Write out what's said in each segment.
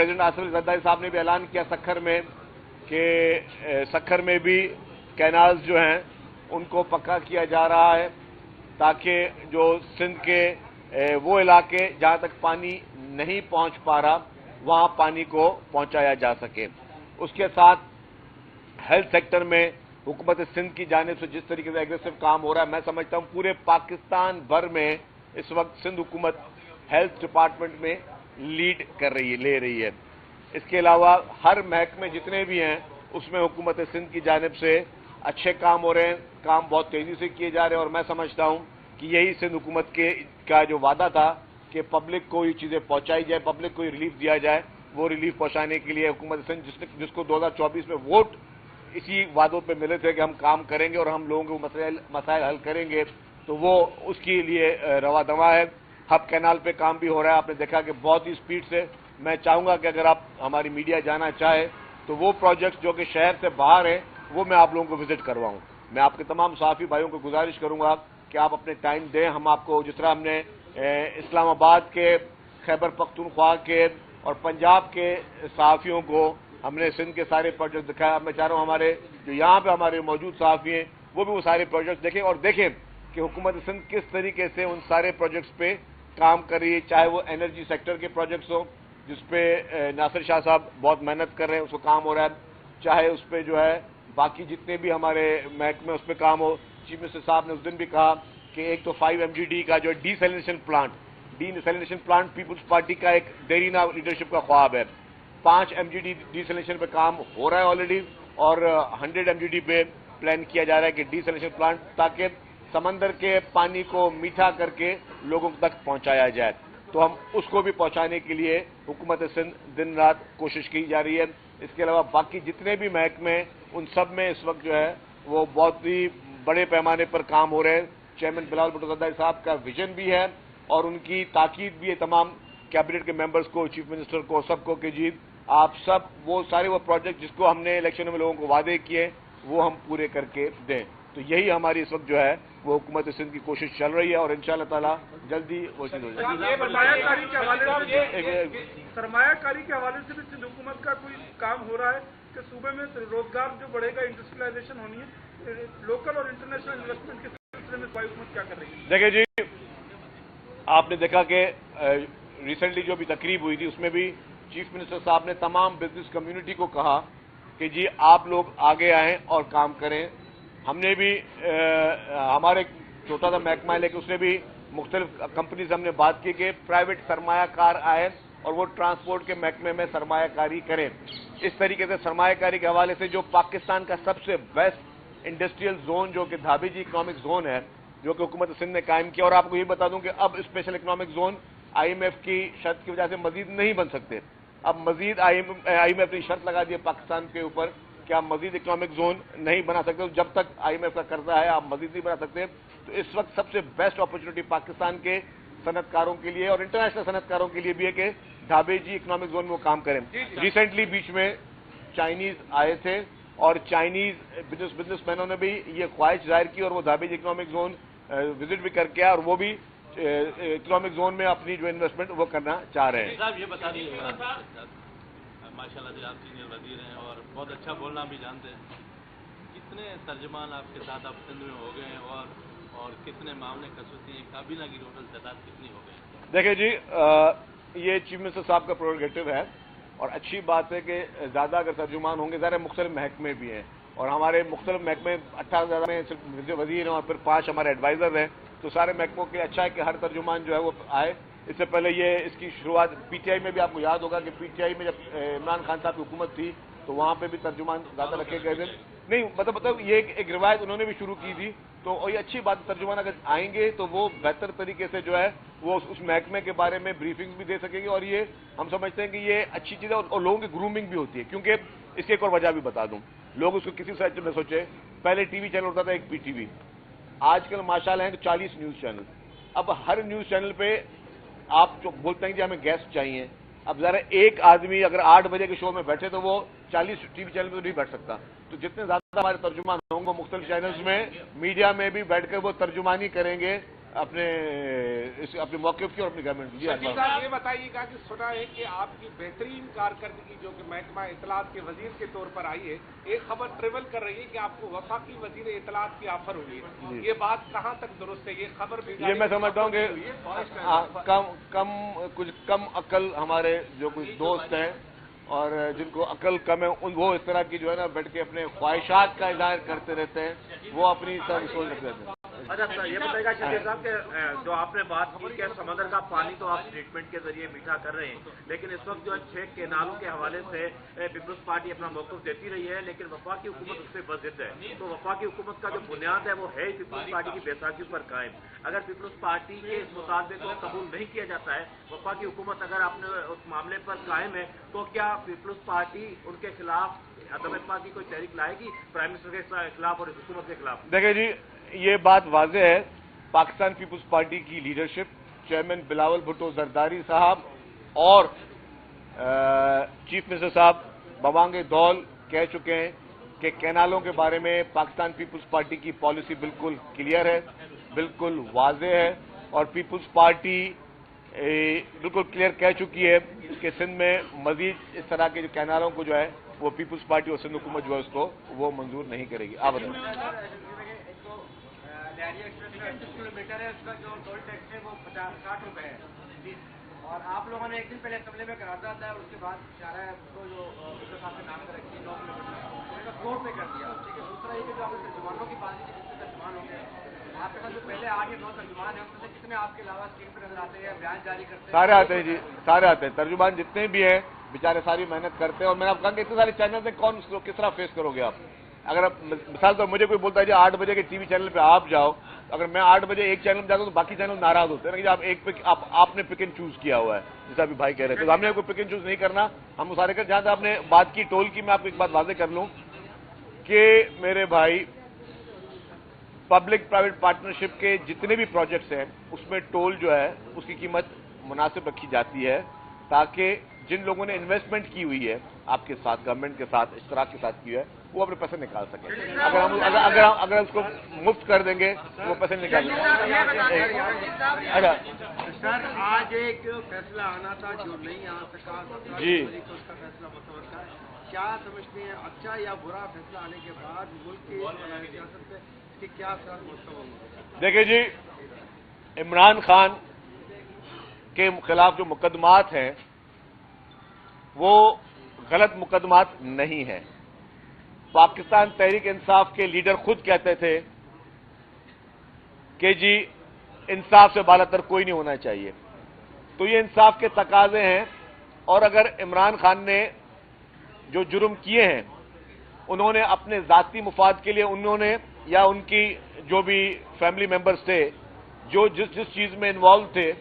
President Asif Ali Zardari साहब ने भी ऐलान किया सखर में कि सखर में भी कैनाल्स जो हैं उनको पक्का किया जा रहा है ताकि जो सिंध के वो इलाके जहां तक पानी नहीं पहुंच पा रहा वहां पानी को पहुंचाया जा सके। उसके साथ हेल्थ सेक्टर में हुकूमत सिंध की जानिब से जिस तरीके से एग्रेसिव काम हो रहा है, मैं समझता हूं पूरे पाकिस्तान भर में इस वक्त सिंध हुकूमत हेल्थ डिपार्टमेंट में लीड कर रही है, ले रही है। इसके अलावा हर महकमे जितने भी हैं उसमें हुकूमत सिंध की जानिब से अच्छे काम हो रहे हैं, काम बहुत तेजी से किए जा रहे हैं और मैं समझता हूं कि यही सिंध हुकूमत का जो वादा था कि पब्लिक को ये चीजें पहुंचाई जाए, पब्लिक को रिलीफ दिया जाए, वो रिलीफ पहुंचाने के लिए हुकूमत सिंध जिसको 2024 में वोट इसी वादों पे मिले थे कि हम काम करेंगे और हम लोगों के मसाइल हल करेंगे, तो वो उसके लिए रवा दवा है। हब कैनाल पे काम भी हो रहा है, आपने देखा कि बहुत ही स्पीड से। मैं चाहूंगा कि अगर आप हमारी मीडिया जाना चाहे तो वो प्रोजेक्ट्स जो कि शहर से बाहर हैं वो मैं आप लोगों को विजिट करवाऊं। मैं आपके तमाम सहाफ़ी भाइयों को गुजारिश करूंगा कि आप अपने टाइम दें। हम आपको जिस तरह हमने इस्लामाबाद के, खैबर पख्तूनख्वा के और पंजाब के सहाफ़ियों को हमने सिंध के सारे प्रोजेक्ट दिखाया, मैं चाह रहा हूं हमारे जो यहाँ पे हमारे मौजूद सहाफ़ी हैं वो भी वो सारे प्रोजेक्ट देखें और देखें कि हुकूमत सिंध किस तरीके से उन सारे प्रोजेक्ट्स पे काम कर रही है, चाहे वो एनर्जी सेक्टर के प्रोजेक्ट्स हो जिसपे नासिर शाह साहब बहुत मेहनत कर रहे हैं, उसको काम हो रहा है, चाहे उस पर जो है बाकी जितने भी हमारे महकमे उस पर काम हो। चीफ मिनिस्टर साहब ने उस दिन भी कहा कि एक तो 5 MGD का जो डीसैलिनेशन प्लांट पीपुल्स पार्टी का एक देरीना लीडरशिप का ख्वाब है। 5 MGD डीसैलिनेशन पे काम हो रहा है ऑलरेडी और 100 MGD पे प्लान किया जा रहा है कि डीसैलिनेशन प्लांट, ताकि समंदर के पानी को मीठा करके लोगों तक पहुंचाया जाए। तो हम उसको भी पहुंचाने के लिए हुकूमत सिंध दिन रात कोशिश की जा रही है। इसके अलावा बाकी जितने भी महकमे उन सब में इस वक्त जो है वो बहुत ही बड़े पैमाने पर काम हो रहे हैं। चेयरमैन बिलावल भुट्टो जरदारी साहब का विजन भी है और उनकी ताकीद भी है तमाम कैबिनेट के मेंबर्स को, चीफ मिनिस्टर को, सबको कि जी आप सब वो सारे वो प्रोजेक्ट जिसको हमने इलेक्शन में लोगों को वादे किए वो हम पूरे करके दें। तो यही हमारी इस वक्त जो है वो हुकूमत सिंध की कोशिश चल रही है और इंशाअल्लाह ताला जल्दी वो चीज हो जाएगी। सरमायाकारी के हवाले से भी सिंध हुकूमत का कोई काम हो रहा है कि सूबे में रोजगार जो बढ़ेगा, इंडस्ट्रियलाइजेशन होनी है, लोकल और इंटरनेशनल इन्वेस्टमेंट के सिलसिले में हुकूमत क्या कर रही है? देखिए जी, आपने देखा कि रिसेंटली जो भी तकरीब हुई थी उसमें भी चीफ मिनिस्टर साहब ने तमाम बिजनेस कम्युनिटी को कहा कि जी आप लोग आगे आएं और काम करें। हमने भी हमारे छोटा सा महकमा है लेकिन उसने भी मुख्तलिफ कंपनी से हमने बात की कि प्राइवेट सरमायाकार आए और वो ट्रांसपोर्ट के महकमे में सरमायाकारी करें। इस तरीके से सरमायाकारी के हवाले से जो पाकिस्तान का सबसे बेस्ट इंडस्ट्रियल जोन जो कि धाबीजी इकोनॉमिक जोन है जो कि हुकूमत सिंध ने कायम किया, और आपको ये बता दूं कि अब स्पेशल इकोनॉमिक जोन IMF की शर्त की वजह से मजीद नहीं बन सकते। अब मजीद IMF ने शर्त लगा दी है पाकिस्तान के ऊपर कि आप मजीद इकोनॉमिक जोन नहीं बना सकते, जब तक IMF का कर्जा है आप मजीद नहीं बना सकते। तो इस वक्त सबसे बेस्ट अपॉर्चुनिटी पाकिस्तान के सनतकारों के लिए और इंटरनेशनल सनतकारों के लिए भी है कि धाबेजी इकोनॉमिक जोन में वो काम करें। रिसेंटली बीच में चाइनीज आए थे और चाइनीज बिजनेसमैनों ने भी ये ख्वाहिश जाहिर की और वो धाबेजी इकोनॉमिक जोन विजिट भी करके आए और वो भी इकोनॉमिक जोन में अपनी जो इन्वेस्टमेंट वो करना चाह रहे हैं। साहब ये बता दीजिए, माशाल्लाह आप सीनियर वजीर हैं और बहुत अच्छा बोलना भी जानते हैं, कितने तर्जमान आपके साथ अब सिंध में हो गए हैं और कितने मामले कसूती हैं, काबीना की टोटल तादाद कितनी हो गई? देखिए जी, ये चीफ मिनिस्टर साहब का प्रोरोगेटिव है और अच्छी बात है कि ज़्यादा अगर तर्जुमान होंगे, ज़्यादा मुख्तलिफ महकमे भी हैं और हमारे मुख्तलिफ महकमे 18 में सिर्फ वजीर हैं और फिर 5 हमारे एडवाइज़र हैं, तो सारे महकमों के लिए अच्छा है कि हर तर्जुमान जो है वो आए। इससे पहले ये इसकी शुरुआत PTI में भी आपको याद होगा कि PTI में जब इमरान खान साहब की हुकूमत थी तो वहाँ पे भी तर्जुमान ज़्यादा रखे गए थे। नहीं मतलब ये एक रिवायत उन्होंने भी शुरू की थी, तो और ये अच्छी बात, तर्जुमान अगर आएंगे तो वो बेहतर तरीके से जो है वो उस महकमे के बारे में ब्रीफिंग्स भी दे सकेंगे और ये हम समझते हैं कि ये अच्छी चीज़ है और लोगों की ग्रूमिंग भी होती है। क्योंकि इसकी एक और वजह भी बता दूं, लोग उसको किसी साइड में सोचे, पहले टीवी चैनल होता था एक PTV, आजकल माशाल्लाह हैं 40 न्यूज़ चैनल। अब हर न्यूज़ चैनल पे आप जो बोलते हैं कि हमें गेस्ट चाहिए, अब ज़रा एक आदमी अगर 8 बजे के शो में बैठे तो वो 40 टीवी चैनल पर नहीं बैठ सकता। तो जितने ज़्यादा हमारे तर्जुमान होंगे मुख्तलिफ चैनल्स में, मीडिया में भी बैठकर वो तर्जुमानी करेंगे اپنے موقف کی اور اپنی گورنمنٹ کی. شکیل صاحب یہ بتائیے گا کہ سنا ہے کہ آپ کی بہترین کارکردگی جو کہ محکمہ اطلاعات کے وزیر کے طور پر آئی ہے، ایک خبر ٹریول کر رہی ہے کہ آپ کو وفاقی وزیر اطلاعات کی آفر ہوئی ہے، یہ بات کہاں تک درست ہے؟ یہ خبر بھی یہ میں سمجھتا ہوں کہ کچھ کم عقل ہمارے جو کچھ دوست ہیں اور جن کو عقل کم ہے وہ اس طرح کی جو ہے نا بیٹھ کے اپنے خواہشات کا اظہار کرتے رہتے ہیں، وہ اپنی سوچ رکھتے ہیں. اچھا سر، یہ بتائیے گا شکیل صاحب کہ جو آپ نے بات کی کہ سمندر کا پانی تو آپ ٹریٹمنٹ کے ذریعے میٹھا کر رہے ہیں، لیکن اس وقت جو ہے 6 کینالوں کے حوالے سے پیپلز پارٹی اپنا موقف دیتی رہی ہے، لیکن وفاقی حکومت اس سے بضد ہے. تو وفاقی حکومت کا جو بنیاد ہے وہ ہے پیپلز پارٹی کی بیساکھی پر قائم. اگر پیپلز پارٹی کے اس مطالبے کو قبول نہیں کیا جاتا ہے، وفاقی حکومت اگر اپنے اس معاملے پر قائم ہے، تو کیا پیپلز پارٹی ان کے خلاف عدم اعتماد کی کوئی تحریک لائے گی پرائم منسٹر کے خلاف اور حکومت کے خلاف؟ دیکھیں جی، یہ بات واضح ہے. پاکستان پیپلز پارٹی کی لیڈرشپ، چیئرمین بلاول بھٹو زرداری صاحب اور چیف منسٹر صاحب بوانگ دول کہہ چکے ہیں کہ کینالوں کے بارے میں پاکستان پیپلز پارٹی کی پالیسی بالکل کلیئر ہے، بالکل واضح ہے، اور پیپلز پارٹی بالکل کلیئر کہہ چکی ہے کہ سندھ میں مزید اس طرح کے جو کینالوں کو جو ہے وہ پیپلز پارٹی اور سندھ حکومت جو ہے اس کو وہ منظور نہیں کرے گی. آپ بتائیں. کلومیٹر ہے، اس کا جو ٹول ٹیکس ہے وہ 60 روپے ہے، اور آپ لوگوں نے ایک دن پہلے اسمبلی میں کرا تھا اور اس کے بعد اشارہ کو جو صاحب نے نام کر رکھی 9 کلومیٹر فلور پہ کر دیا. ٹھیک ہے. دوسرا یہ کہ جو آپ نے ترجمانوں کی بات کی جتنے ترجمان ہوں گے آپ کے ساتھ جو پہلے 8 یا 9 ترجمان ہیں ان سے کتنے آپ کے علاوہ اسکرین پہ نظر آتے ہیں، بیان جاری کرتے ہیں؟ سارے آتے ہیں جی، سارے آتے ہیں. ترجمان جتنے بھی ہیں بیچارے ساری محنت کرتے ہیں. اور میں نے آپ کہا کہ اتنے سارے چینل ہیں، کون کس طرح فیس کرو گے آپ؟ اگر آپ مثال طور مجھے کوئی بولتا ہے جی 8 بجے کے ٹی وی چینل پہ آپ جاؤ، اگر میں 8 بجے ایک چینل پہ جاتا ہوں تو باقی چینل ناراض ہوتے ہیں کہ آپ ایک آپ نے پک اینڈ چوز کیا ہوا ہے، جیسا ابھی بھائی کہہ رہے تھے. تو ہم نے کوئی پک اینڈ چوز نہیں کرنا، ہم وہ سارے جہاں سے آپ نے بات کی ٹول کی، میں آپ کو ایک بات واضح کر لوں کہ میرے بھائی پبلک پرائیویٹ پارٹنرشپ کے جتنے بھی پروجیکٹس ہیں اس میں ٹول جو ہے اس کی قیمت مناسب رکھی جاتی ہے تاکہ جن لوگوں نے انویسٹمنٹ کی ہوئی ہے آپ کے ساتھ، گورنمنٹ کے ساتھ، اشتراک کے ساتھ کی ہے، وہ اپنے پیسے نکال سکیں. اگر اس کو مفت کر دیں گے وہ پیسے نکال سکیں. سر آج ایک فیصلہ آنا تھا جو نہیں آ سکا جی، اس کا فیصلہ متوقع ہے، کیا سمجھتے ہیں اچھا یا برا فیصلہ آنے کے بعد ملک کی سیاست پہ اس کے کیا اثرات متوقع ہوں گے؟ دیکھیں جی، عمران خان کے خلاف جو مقدمات ہیں وہ غلط مقدمات نہیں ہیں. پاکستان تحریک انصاف کے لیڈر خود کہتے تھے کہ جی انصاف سے بالاتر کوئی نہیں ہونا چاہیے. تو یہ انصاف کے تقاضے ہیں، اور اگر عمران خان نے جو جرم کیے ہیں انہوں نے اپنے ذاتی مفاد کے لیے انہوں نے یا ان کی جو بھی فیملی ممبرز تھے جو جس چیز میں انوالو تھے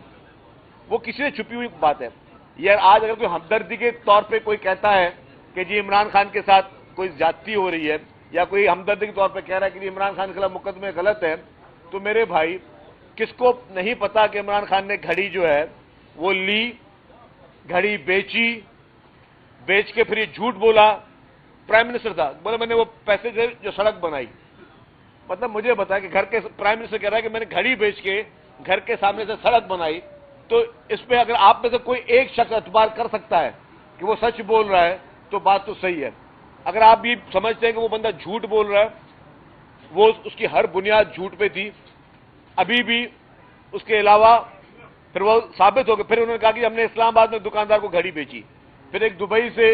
وہ کسی سے چھپی ہوئی بات ہے. یار آج اگر کوئی ہمدردی کے طور پہ کوئی کہتا ہے کہ جی عمران خان کے ساتھ کوئی زیادتی ہو رہی ہے یا کوئی ہمدردی کے طور پہ کہہ رہا ہے کہ جی عمران خان کے خلاف مقدمے غلط ہے، تو میرے بھائی کس کو نہیں پتا کہ عمران خان نے گھڑی جو ہے وہ لی، گھڑی بیچ کے پھر یہ جھوٹ بولا. پرائم منسٹر تھا، بولا میں نے وہ پیسے سے جو سڑک بنائی. مطلب مجھے بتا کہ گھر کے پرائم منسٹر کہہ رہا ہے کہ میں نے گھڑی بیچ کے گھر کے سامنے سے سڑک بنائی. تو اس پہ اگر آپ میں سے کوئی ایک شخص اعتبار کر سکتا ہے کہ وہ سچ بول رہا ہے تو بات تو صحیح ہے. اگر آپ بھی سمجھتے ہیں کہ وہ بندہ جھوٹ بول رہا ہے، وہ اس کی ہر بنیاد جھوٹ پہ تھی. ابھی بھی اس کے علاوہ پھر وہ ثابت ہو گیا. پھر انہوں نے کہا کہ ہم نے اسلام آباد میں دکاندار کو گھڑی بیچی. پھر ایک دبئی سے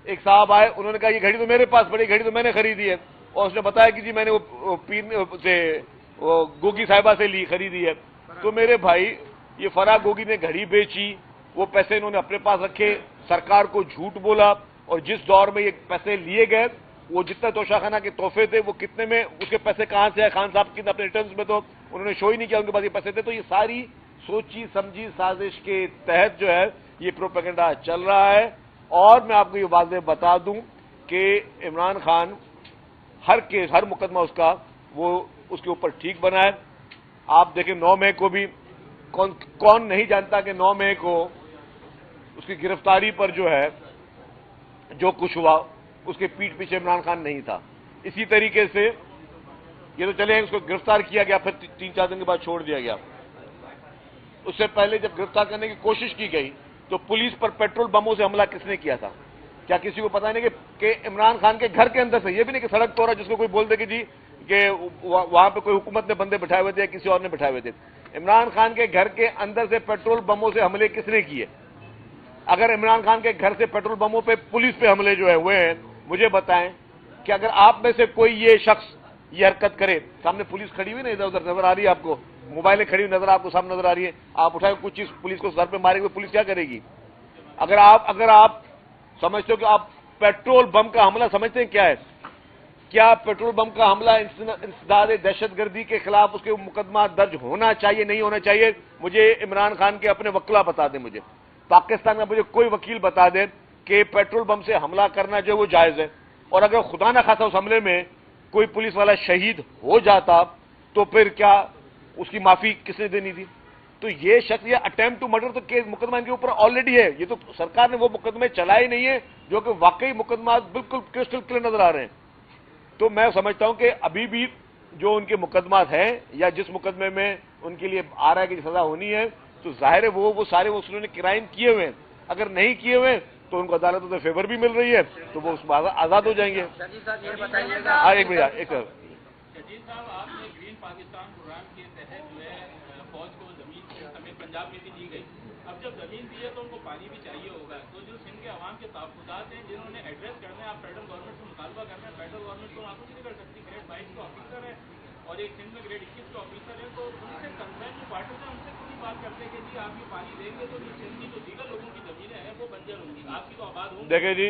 ایک صاحب آئے، انہوں نے کہا یہ گھڑی تو میرے پاس پڑی، گھڑی تو میں نے خریدی ہے، اور اس نے بتایا کہ جی میں نے وہ پیر سے گوگی صاحبہ سے خریدی ہے. تو میرے بھائی یہ فرا گوگی نے گھڑی بیچی، وہ پیسے انہوں نے اپنے پاس رکھے، سرکار کو جھوٹ بولا، اور جس دور میں یہ پیسے لیے گئے وہ جتنا توشہ خانہ کے تحفے تھے وہ کتنے میں، اس کے پیسے کہاں سے آئے، خان صاحب کی اپنے ریٹرنز میں تو انہوں نے شو ہی نہیں کیا ان کے پاس یہ پیسے تھے. تو یہ ساری سوچی سمجھی سازش کے تحت جو ہے یہ پروپیگنڈا چل رہا ہے. اور میں آپ کو یہ واضح بتا دوں کہ عمران خان ہر کیس، ہر مقدمہ اس کا وہ اس کے اوپر ٹھیک بنا ہے. آپ دیکھیں 9 مئی کو بھی کون نہیں جانتا کہ 9 مئی کو اس کی گرفتاری پر جو ہے جو کچھ ہوا اس کے پیٹھ پیچھے عمران خان نہیں تھا. اسی طریقے سے یہ تو چلے اس کو گرفتار کیا گیا، پھر 3-4 دن کے بعد چھوڑ دیا گیا. उससे पहले जब गिरफ्तार करने की कोशिश की गई तो पुलिस पर पेट्रोल बमों से हमला किसने किया था? क्या किसी को पता नहीं कि इमरान खान के घर के अंदर से, ये भी नहीं कि सड़क तोड़ा जिसको कोई बोल दे कि जी कि वहां पे कोई हुकूमत ने बंदे बिठाए हुए थे या किसी और ने बिठाए हुए थे। इमरान खान के घर के अंदर से पेट्रोल बमों से हमले किसने किए? अगर इमरान खान के घर से पेट्रोल बमों पे पुलिस पे हमले जो है हुए हैं, मुझे बताएं कि अगर आप में से कोई ये शख्स ये हरकत करे, सामने पुलिस खड़ी हुई ना, इधर उधर नजर आ रही है आपको, मोबाइलें खड़ी हुई नजर आपको सामने नजर आ रही है, आप उठाए कुछ चीज पुलिस को सर पे मारेंगे, पुलिस क्या करेगी? अगर आप समझते हो कि आप पेट्रोल बम का हमला समझते हैं क्या है? क्या पेट्रोल बम का हमला इंसदाद दहशतगर्दी के खिलाफ उसके मुकदमा दर्ज होना चाहिए, नहीं होना चाहिए? मुझे इमरान खान के अपने वकील बता दें, मुझे पाकिस्तान का मुझे कोई वकील बता दे कि पेट्रोल बम से हमला करना जो वो जायज है। और अगर खुदा न खासा उस हमले में कोई पुलिस वाला शहीद हो जाता तो फिर क्या उसकी माफी किसने देनी थी? तो ये शख्स, ये अटेम्प्ट टू मर्डर तो केस मुकदमा इनके ऊपर ऑलरेडी है। ये तो सरकार ने वो मुकदमे चलाए नहीं है जो कि वाकई मुकदमा बिल्कुल क्रिस्टल क्लियर नजर आ रहे हैं। तो मैं समझता हूं कि अभी भी जो उनके मुकदमा हैं या जिस मुकदमे में उनके लिए आ रहा है कि सजा होनी है, तो जाहिर है वो सारे उन्होंने क्राइम किए हुए हैं। अगर नहीं किए हुए तो उनको अदालतों से फेवर भी मिल रही है, तो वो उसमें आजाद हो जाएंगे। हाँ, एक मिनट, एक शजीद साहब, आपने ग्रीन पाकिस्तान प्रोग्राम के तहत जो है फौज को जमीन समेत पंजाब में भी दी गई। अब जब जमीन दी है तो उनको पानी भी चाहिए होगा। तो जो सिंध के अवाम के तहफ़्फ़ुज़ात हैं जिन्होंने एड्रेस करना है, आप फेडरल गवर्नमेंट से मुतालबा करना है, फेडरल गवर्नमेंट तो वहाँ कुछ नहीं कर सकती। ग्रेड 22 का ऑफिसर है और एक सिंध में ग्रेड 21 का ऑफिसर है, तो उनसे कंसर्न जो पार्टी है उनसे कोई बात करते हैं कि जी आप ये पानी देंगे तो जो सिंध की जो दीगर लोगों की जमीनें हैं वो बंजर होंगी, आपकी तो आबाद होंगी। देखिए जी,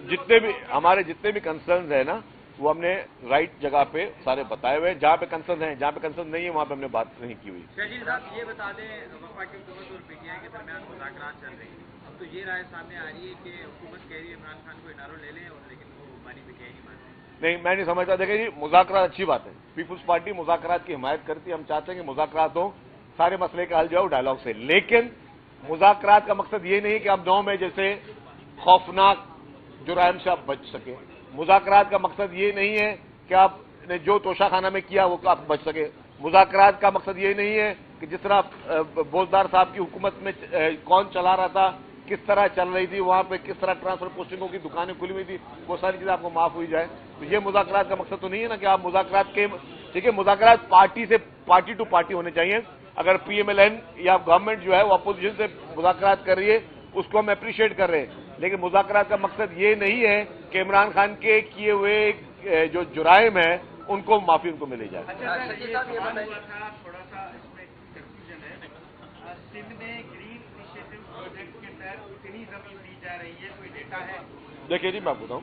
जितने भी कंसर्न है ना, वो हमने राइट जगह पे सारे बताए हुए। जहाँ पे कंसर्न है, जहाँ पे कंसर्न नहीं है, वहाँ पे हमने बात नहीं की हुई। शजीद साहब, ये बता दें, वफा की हुकूमत और पीटीआई के दरमियान मुज़ाकरात चल रही है। अब तो ये राय सामने आ रही है कि हुकूमत कह रही है इमरान खान को इनारो ले लें, और लेकिन वो हमारी पीटीआई नहीं मान रही। नहीं, मैं नहीं समझता। देखिए जी, मुज़ाकरात अच्छी बात है, पीपुल्स पार्टी मुज़ाकरात की हिमायत करती है। हम चाहते हैं कि मुज़ाकरात हो, सारे मसले का हल जाओ डायलॉग से। लेकिन मुज़ाकरात का मकसद ये नहीं कि आप 9 में जैसे खौफनाक जुराइम से आप बच सके। मुज़ाकरात का मकसद ये नहीं है कि आपने जो तोशाखाना में किया वो आप बच सके। मुज़ाकरात का मकसद ये नहीं है कि जिस तरह बोजदार साहब की हुकूमत में कौन चला रहा था, किस तरह चल रही थी, वहां पे किस तरह ट्रांसफर पोस्टिंगों की दुकानें खुली हुई थी, वो सारी चीजें आपको माफ हुई जाए। तो ये मुज़ाकरात का मकसद तो नहीं है ना कि आप मुज़ाकरात के, ठीक है, मुज़ाकरात पार्टी से पार्टी टू पार्टी होने चाहिए। अगर पीएमएलएन या गवर्नमेंट जो है वो अपोजिशन से मुज़ाकरात कर रही है, उसको हम अप्रिशिएट कर रहे हैं। लेकिन मुज़ाकरात का मकसद ये नहीं है कि इमरान खान के किए हुए जो जुराइम है उनको माफी उनको मिली जाए। थोड़ा सा इसमें कंफ्यूजन है। सिंध में ग्रीन इनिशिएटिव प्रोजेक्ट के तहत कितनी जमीन दी जा रही है, कोई डेटा है? देखिए जी, मैं बताऊं,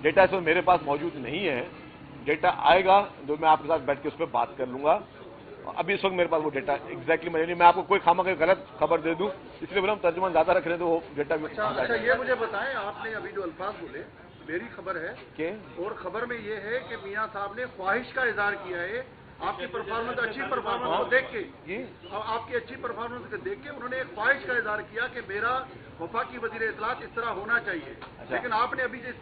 डेटा इस वक्त मेरे पास मौजूद नहीं है। डेटा आएगा जो मैं आपके साथ बैठ के उस पर बात कर लूंगा। अभी इस वक्त मेरे पास वो डेटा एग्जैक्टली मैं आपको कोई खामखा गलत खबर दे दूं, इसलिए बोला हम तर्जुमान ज्यादा रख रहे हैं तो वो डेटा भी। अच्छा, ये मुझे बताएं, आपने अभी जो अल्फाज बोले, मेरी खबर है कि और खबर में ये है कि मियां साहब ने ख्वाहिश का इजहार किया है आपकी परफॉर्मेंस, अच्छी परफॉर्मेंस को देख के, आपकी अच्छी परफॉर्मेंस को देख के उन्होंने एक ख्वाहिश का इजहार किया कि मेरा वफाकी वजीर इत्तलात इस तरह होना चाहिए। लेकिन आपने अभी जिस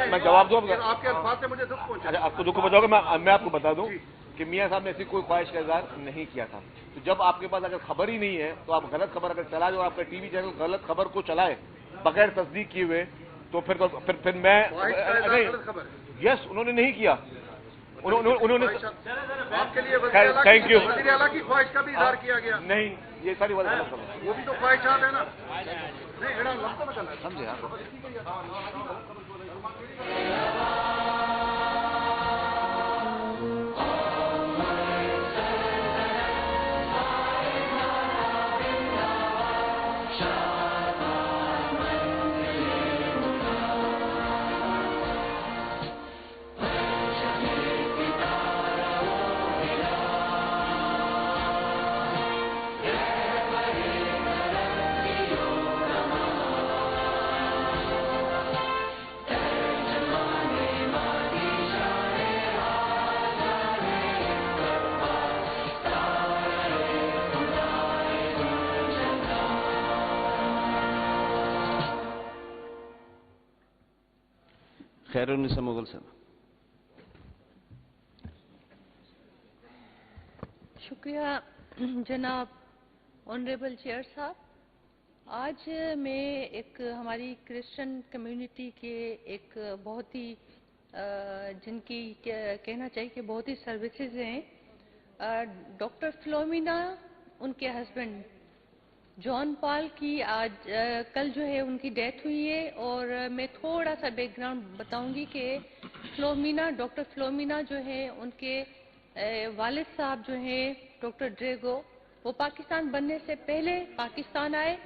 मैं जवाब दूं आपके अल्फाज से मुझे दुख पहुंचा। अच्छा, आपको दुख बताओगे, मैं आपको बता दूं कि मियां साहब ने ऐसी कोई ख्वाहिश का इजहार नहीं किया था। तो जब आपके पास अगर खबर ही नहीं है तो आप गलत खबर अगर चला दो, आपका टीवी चैनल गलत खबर को चलाए बगैर तस्दीक किए हुए, तो फिर मैं नहीं, यस, उन्होंने नहीं किया। उन्होंने आपके लिए थैंक यू वज़ीर आला की ख्वाहिश का भी इजहार किया गया। नहीं, ये सारी बात वो भी तो ख्वाहिशात है ना। नहीं, समझे आप। खैरुन्निसा मुगल साहब। शुक्रिया جناب آنریبل چیئر صاحب، آج میں ایک ہماری کرسچن کمیونٹی کے ایک بہت ہی جن کی کہنا چاہیے کہ بہت ہی سروسز ہیں، ڈاکٹر فلومینا ان کے ہسبینڈ جان پال کی آج کل جو ہے ان کی ڈیتھ ہوئی ہے، اور میں تھوڑا سا بیک گراؤنڈ بتاؤں گی کہ ڈاکٹر فلومینا جو ہے ان کے والد صاحب جو ہیں ڈاکٹر ڈریگو، وہ پاکستان بننے سے پہلے پاکستان آئے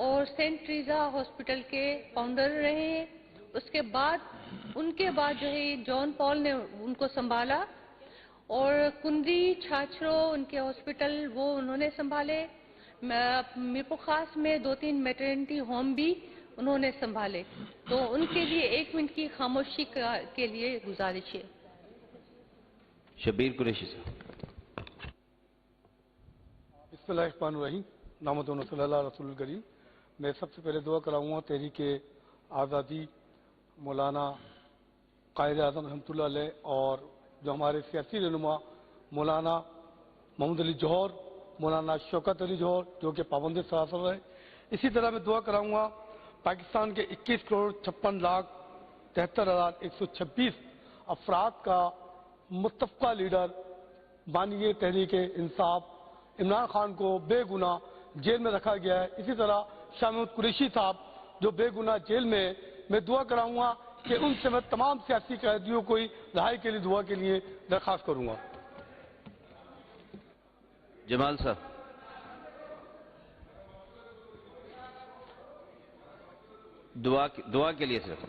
اور سینٹ ٹریزا ہاسپٹل کے فاؤنڈر رہے ہیں۔ اس کے بعد ان کے بعد جو ہے جان پال نے ان کو سنبھالا، اور کندری چھاچرو ان کے ہاسپٹل وہ انہوں نے سنبھالے، میرپور خاص میں 2-3 میٹرنٹی ہوم بھی انہوں نے سنبھالے۔ تو ان کے لیے 1 منٹ کی خاموشی کے لیے گزارش ہے۔ شبیر قریشی صاحب۔ بسم اللہ الرحمن الرحیم، نحمدہ و صلی اللہ رسول الکریم۔ میں سب سے پہلے دعا کراؤں گا تحریک آزادی مولانا قائد اعظم رحمۃ اللہ علیہ اور جو ہمارے سیاسی رہنما مولانا محمد علی جوہر، مولانا شوکت علی جوہر جو کہ پابند سیاست ہے۔ اسی طرح میں دعا کراؤں گا پاکستان کے 21,56,73,126 افراد کا متفقہ لیڈر بانی تحریک انصاف عمران خان کو بے گناہ جیل میں رکھا گیا ہے۔ اسی طرح شاہ محمود قریشی صاحب جو بے گناہ جیل میں، میں دعا کراؤں گا کہ ان سے میں تمام سیاسی قیدیوں کو رہائی کے لیے دعا کے لیے درخواست کروں گا۔ جمال صاحب۔ دعا کے لیے صرف۔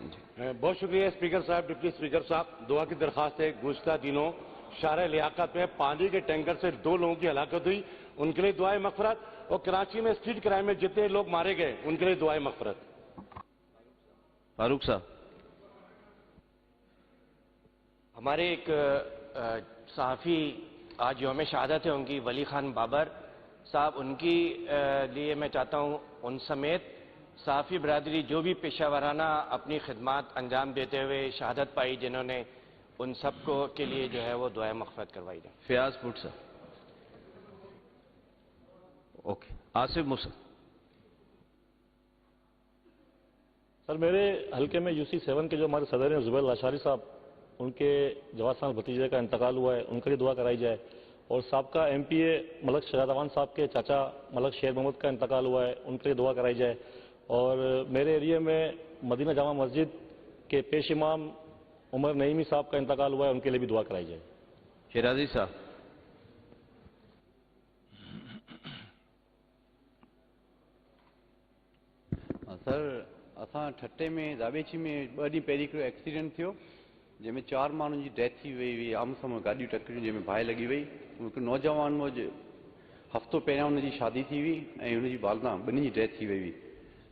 بہت شکریہ اسپیکر صاحب، ڈپٹی اسپیکر صاحب۔ دعا کی درخواست ہے، گزشتہ دنوں شارع لیاقت میں پانی کے ٹینکر سے 2 لوگوں کی ہلاکت ہوئی، ان کے لیے دعائے مغفرت، اور کراچی میں اسٹریٹ کرائم میں جتنے لوگ مارے گئے ان کے لیے دعائے مغفرت۔ فاروق صاحب۔ ہمارے ایک صحافی آج یوم شہادت ہے ان کی، ولی خان بابر صاحب، ان کی لیے میں چاہتا ہوں ان سمیت صحافی برادری جو بھی پیشہ ورانہ اپنی خدمات انجام دیتے ہوئے شہادت پائی جنہوں نے، ان سب کو کے لیے جو ہے وہ دعائے مغفرت کروائی جائے۔ فیاض بٹ صاحب۔ اوکے، آصف موسیٰ۔ سر میرے حلقے میں UC 7 کے جو ہمارے صدر ہیں زبیر لاشاری صاحب، ان کے جواد صاحب بھتیجے کا انتقال ہوا ہے، ان کے لیے دعا کرائی جائے، اور سابقہ MPA ملک شہزادوان صاحب کے چاچا ملک شیر محمد کا انتقال ہوا ہے، ان کے لیے دعا کرائی جائے، اور میرے ایریے میں مدینہ جامع مسجد کے پیش امام عمر نعیمی صاحب کا انتقال ہوا ہے، ان کے لیے بھی دعا کرائی جائے۔ شیرازی صاحب۔ سر اساں ٹھٹے میں دابیچی میں 2 ॾींहं पहिरीं हिकिड़ो एक्सीडेंट थियो जंहिंमें 4 माण्हुनि जी डेथ थी वई हुई, आम्हूं साम्हूं गाॾियूं टकरियूं जंहिंमें बाहि लॻी वई। हिकु नौजवान हो, हफ़्तो पहिरियां हुनजी शादी थी हुई ऐं हुनजी वालदा ॿिन्ही जी डेथ थी वई हुई।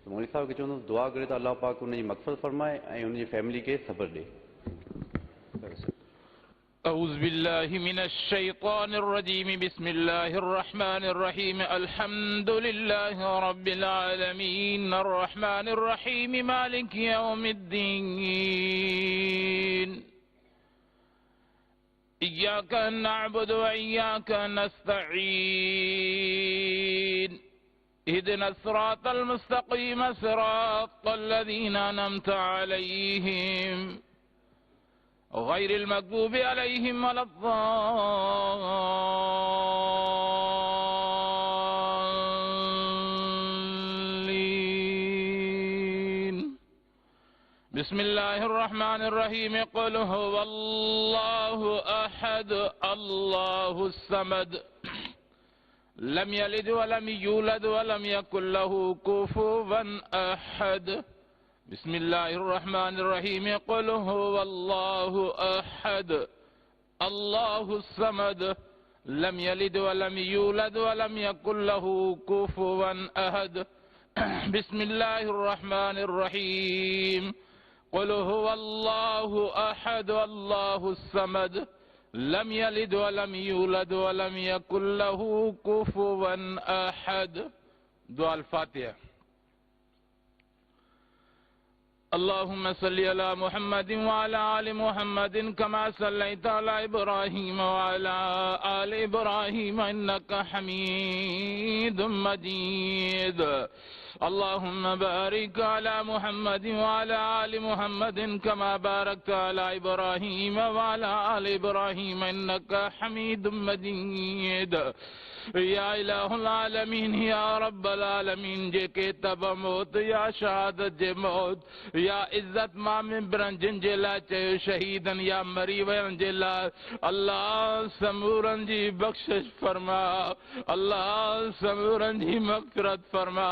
त मौलवी साहिब खे चवंदुसि दुआ करे त अलाह पाक हुनजी मग़फ़िरत फरमाए ऐं हुनजी फैमिली खे सब्र ॾे। أعوذ بالله من الشيطان الرجيم بسم الله الرحمن الرحيم الحمد لله رب العالمين الرحمن الرحيم مالك يوم الدين إياك نعبد وإياك نستعين اهدنا الصراط المستقيم صراط الذين أنعمت عليهم غير المغضوب عليهم ولا الضالين بسم الله الرحمن الرحيم قل هو الله أحد الله الصمد لم يلد ولم يولد ولم يكن له كفوا أحد بسم الله الرحمن الرحيم قل هو الله أحد الله الصمد لم يلد ولم يولد ولم يكن له كفوا أحد بسم الله الرحمن الرحيم قل هو الله أحد الله الصمد لم يلد ولم يولد ولم يكن له كفوا أحد۔ دعاء الفاتحة۔ اللهم صل على محمد وعلى آل محمد كما صليت على إبراهيم وعلى آل إبراهيم إنك حميد مجيد. اللهم بارك على محمد وعلى آل محمد كما باركت على إبراهيم وعلى آل إبراهيم إنك حميد مجيد. یا الہ العالمین یا رب العالمین جے کے تب موت یا شہادت جے موت یا عزت مامن برنجن جلا چاہے شہیدن یا مریوین جلا اللہ سمورن جی بخشش فرما، اللہ سمورن جی مغفرت فرما،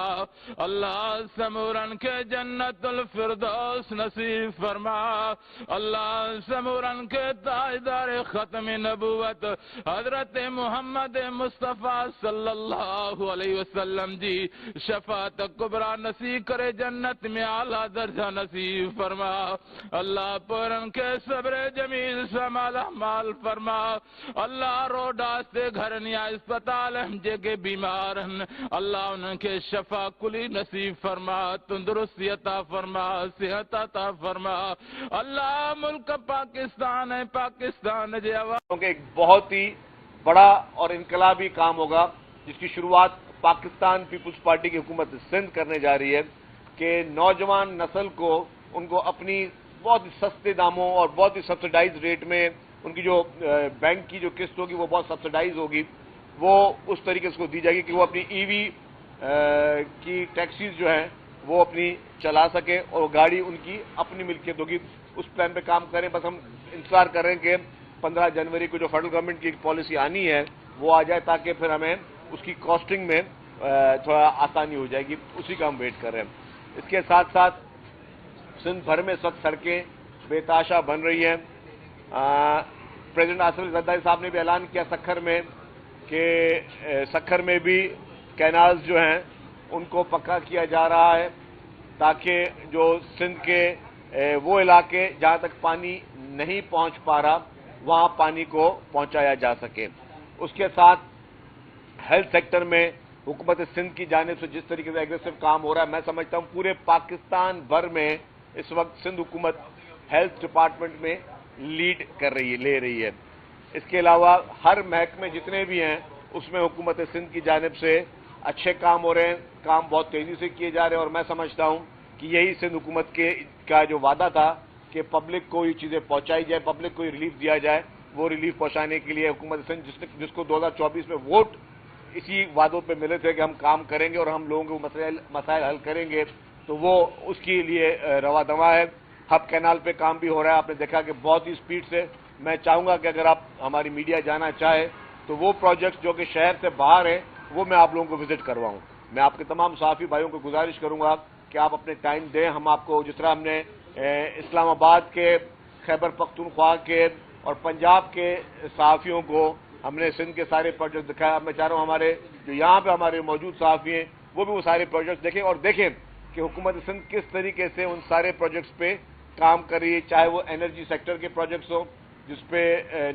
اللہ سمورن کے جنت الفردوس نصیب فرما، اللہ سمورن کے تاجدار ختم نبوت حضرت محمد مصطفیٰ صلی اللہ علیہ وسلم جی شفاعت کبرا نصیب کرے، جنت میں اعلیٰ درجہ نصیب فرما، اللہ پرن کے صبر جمیل سے مالا مال فرما، اللہ روڈا سے گھر نیا اسپتال جے کے بیمار ہیں اللہ ان کے شفا کلی نصیب فرما، تندرستی عطا فرما، صحت عطا فرما، اللہ ملک پاکستان ہے، پاکستان جے عوام کہ ایک بہت ہی بڑا اور انقلابی کام ہوگا جس کی شروعات پاکستان پیپلز پارٹی کی حکومت سندھ کرنے جا رہی ہے کہ نوجوان نسل کو ان کو اپنی بہت ہی سستے داموں اور بہت ہی سبسڈائز ریٹ میں ان کی جو بینک کی جو قسط ہوگی وہ بہت سبسڈائز ہوگی، وہ اس طریقے سے دی جائے گی کہ وہ اپنی ای وی کی ٹیکسیز جو ہیں وہ اپنی چلا سکے اور وہ گاڑی ان کی اپنی ملکیت ہوگی۔ اس پلان پہ کام کریں، بس ہم انتظار کر رہے ہیں کہ 15 جنوری کو جو فیڈرل گورنمنٹ کی ایک پالیسی آنی ہے وہ آ جائے تاکہ پھر ہمیں اس کی کاسٹنگ میں تھوڑا آسانی ہو جائے گی، اسی کا ہم ویٹ کر رہے ہیں۔ اس کے ساتھ ساتھ سندھ بھر میں سب سڑکیں بے تحاشا بن رہی ہیں۔ پریزیڈنٹ آصف علی زرداری صاحب نے بھی اعلان کیا سکھر میں کہ سکھر میں بھی کینالز جو ہیں ان کو پکا کیا جا رہا ہے تاکہ جو سندھ کے وہ علاقے جہاں تک پانی نہیں پہنچ پا رہا وہاں پانی کو پہنچایا جا سکے۔ اس کے ساتھ ہیلتھ سیکٹر میں حکومت سندھ کی جانب سے جس طریقے سے ایگریسو کام ہو رہا ہے، میں سمجھتا ہوں پورے پاکستان بھر میں اس وقت سندھ حکومت ہیلتھ ڈپارٹمنٹ میں لیڈ لے رہی ہے۔ اس کے علاوہ ہر محکمے جتنے بھی ہیں اس میں حکومت سندھ کی جانب سے اچھے کام ہو رہے ہیں، کام بہت تیزی سے کیے جا رہے ہیں، اور میں سمجھتا ہوں کہ یہی سندھ حکومت کا جو وعدہ تھا کہ پبلک کو یہ چیزیں پہنچائی جائے، پبلک کو یہ ریلیف دیا جائے، وہ ریلیف پہنچانے کے لیے حکومت سندھ جس کو 2024 میں ووٹ اسی وعدوں پہ ملے تھے کہ ہم کام کریں گے اور ہم لوگوں کے مسائل حل کریں گے، تو وہ اس کے لیے رواں دواں ہے۔ ہب کینال پہ کام بھی ہو رہا ہے، آپ نے دیکھا کہ بہت ہی سپیڈ سے۔ میں چاہوں گا کہ اگر آپ ہماری میڈیا جانا چاہے تو وہ پروجیکٹس جو کہ شہر سے باہر ہیں وہ میں آپ لوگوں کو وزٹ کرواؤں۔ میں آپ کے تمام صحافی بھائیوں کو گزارش کروں گا کہ آپ اپنے ٹائم دیں، ہم آپ کو جس طرح ہم نے اسلام آباد کے، خیبر پختونخوا کے اور پنجاب کے صحافیوں کو ہم نے سندھ کے سارے پروجیکٹ دکھایا، میں چاہ رہا ہوں ہمارے جو یہاں پہ ہمارے موجود صحافی ہیں وہ بھی وہ سارے پروجیکٹس دیکھیں اور دیکھیں کہ حکومت سندھ کس طریقے سے ان سارے پروجیکٹس پہ کام کر رہی ہے، چاہے وہ انرجی سیکٹر کے پروجیکٹس ہوں جس پہ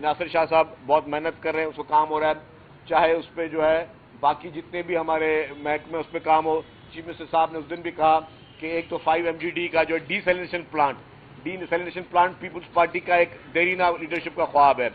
ناصر شاہ صاحب بہت محنت کر رہے ہیں، اس کو کام ہو رہا ہے، چاہے اس پہ جو ہے باقی جتنے بھی ہمارے محکمے اس پہ کام ہو۔ چیف منسٹر صاحب نے اس دن بھی کہا کہ ایک تو 5 MGD کا جو desalination plant Peoples Party کا ایک دیرینہ لیڈرشپ کا خواب ہے،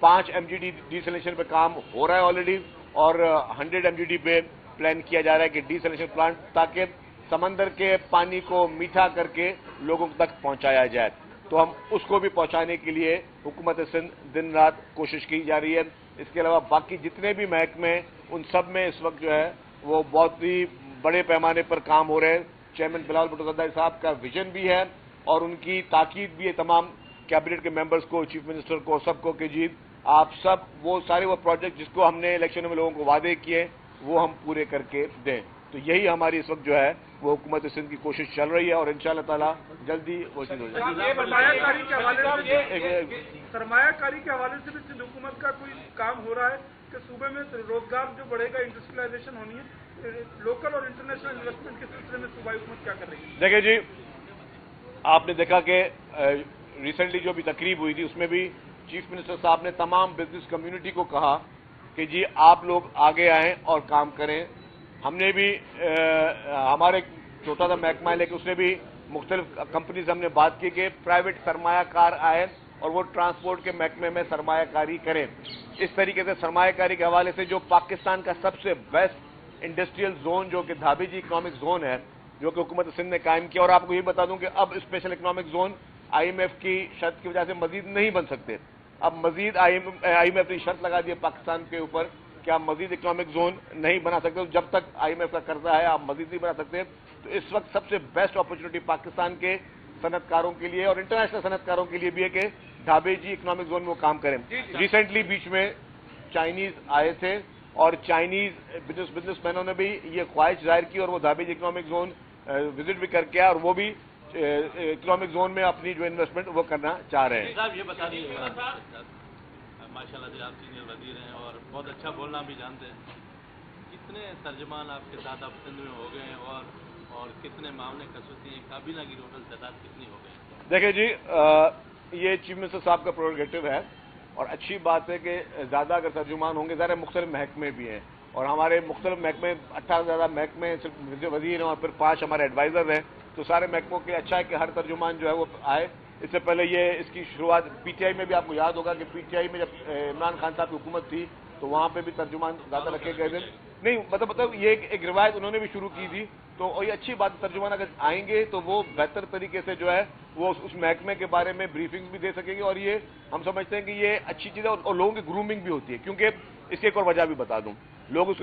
5 MGD ڈی سیلینیشن پہ کام ہو رہا ہے آلریڈی، اور 100 MGD پہ پلان کیا جا رہا ہے کہ ڈی سیلینیشن پلانٹ، تاکہ سمندر کے پانی کو میٹھا کر کے لوگوں تک پہنچایا جائے۔ تو ہم اس کو بھی پہنچانے کے لیے حکومت سندھ دن رات کوشش کی جا رہی ہے۔ اس کے علاوہ باقی جتنے بھی محکمے ان سب میں اس وقت جو ہے وہ بہت ہی بڑے پیمانے پر کام ہو رہے ہیں۔ چیئرمین بلاول بھٹو زرداری صاحب کا ویژن بھی ہے اور ان کی تاکید بھی ہے تمام کیبنٹ کے ممبرز کو، چیف منسٹر کو، سب کو کہ جی آپ سب وہ سارے وہ پروجیکٹ جس کو ہم نے الیکشن میں لوگوں کو وعدے کیے وہ ہم پورے کر کے دیں۔ تو یہی ہماری اس وقت جو ہے وہ حکومت سندھ کی کوشش چل رہی ہے اور انشاءاللہ تعالی جلدی وہ چیز ہو جائے گی۔ سرمایہ کاری کے حوالے سے بھی سندھ حکومت کا کوئی کام ہو رہا ہے کہ صوبے میں روزگار جو بڑھے گا، انڈسٹریلائزیشن ہونی ہے، لوکل اور انٹرنیشنل انویسٹمنٹ کے سلسلے میں صوبائی حکومت کیا کر رہی ہے؟ دیکھیں جی، آپ نے دیکھا کہ ریسنٹلی جو بھی تقریب ہوئی تھی اس میں بھی چیف منسٹر صاحب نے تمام بزنس کمیونٹی کو کہا کہ جی آپ لوگ آگے آئیں اور کام کریں۔ ہم نے بھی ہمارے چھوٹا سا محکمہ ہے لیکن اس نے بھی मुख्तलिफ कंपनी से हमने बात की कि प्राइवेट सरमायाकार आए और वो ट्रांसपोर्ट के महकमे में सरमायाकारी करें। इस तरीके से सरमायाकारी के हवाले से जो पाकिस्तान का सबसे बेस्ट इंडस्ट्रियल जोन जो कि धाबीजी इकोनॉमिक जोन है, जो कि हुकूमत सिंध ने कायम किया, और आपको ये बता दूं कि अब स्पेशल इकोनॉमिक जोन IMF की शर्त की वजह से मजीद नहीं बन सकते। अब मजीद IMF ने शर्त लगा दी है पाकिस्तान के ऊपर कि आप मजीद इकोनॉमिक जोन नहीं बना सकते, जब तक IMF का कर्जा है आप मजीद नहीं बना सकते। तो इस वक्त सबसे बेस्ट अपॉर्चुनिटी पाकिस्तान के सनतकारों के लिए और इंटरनेशनल सनतकारों के लिए भी है कि धाबेजी इकोनॉमिक जोन में वो काम करें। रिसेंटली बीच में चाइनीज आए थे और चाइनीज बिजनेसमैनों ने भी ये ख्वाहिश जाहिर की और वो धाबेजी इकोनॉमिक जोन विजिट भी करके आए और वो भी इकोनॉमिक जोन में अपनी जो इन्वेस्टमेंट वो करना चाह रहे हैं। साहब ये बता दीजिए, माशाल्लाह जी आप सीनियर वजीर हैं और बहुत अच्छा बोलना भी जानते हैं, कितने तर्जमान आपके साथ आप सिंध में हो गए हैं और कितने मामले कसूती हैं, काबीना की टोटल तादाद कितनी हो गई? देखिए जी, ये चीफ मिनिस्टर साहब का प्रोरोगेटिव है और अच्छी बात है कि ज़्यादा अगर तर्जुमान होंगे, ज़रा मुख्तलिफ महकमे भी हैं और हमारे मुख्तलिफ महकमे 18 से ज़्यादा महकमे सिर्फ वजीर हैं और फिर 5 हमारे एडवाइज़र हैं, तो सारे महकमों के अच्छा है कि हर तर्जुमान जो है वो आए। इससे पहले ये इसकी शुरुआत PTI में भी आपको याद होगा कि PTI में जब इमरान खान साहब की हुकूमत थी तो वहाँ पे भी तर्जुमान ज़्यादा रखे गए थे। नहीं मतलब ये एक रिवायत उन्होंने भी शुरू की थी, तो ये अच्छी बात, तर्जुमान अगर आएंगे तो वो बेहतर तरीके से जो है वो उस महकमे के बारे में ब्रीफिंग भी दे सकेंगे और ये हम समझते हैं कि ये अच्छी चीज़ है और लोगों की ग्रूमिंग भी होती है, क्योंकि इसकी एक और वजह भी बता दूं, लोग उसको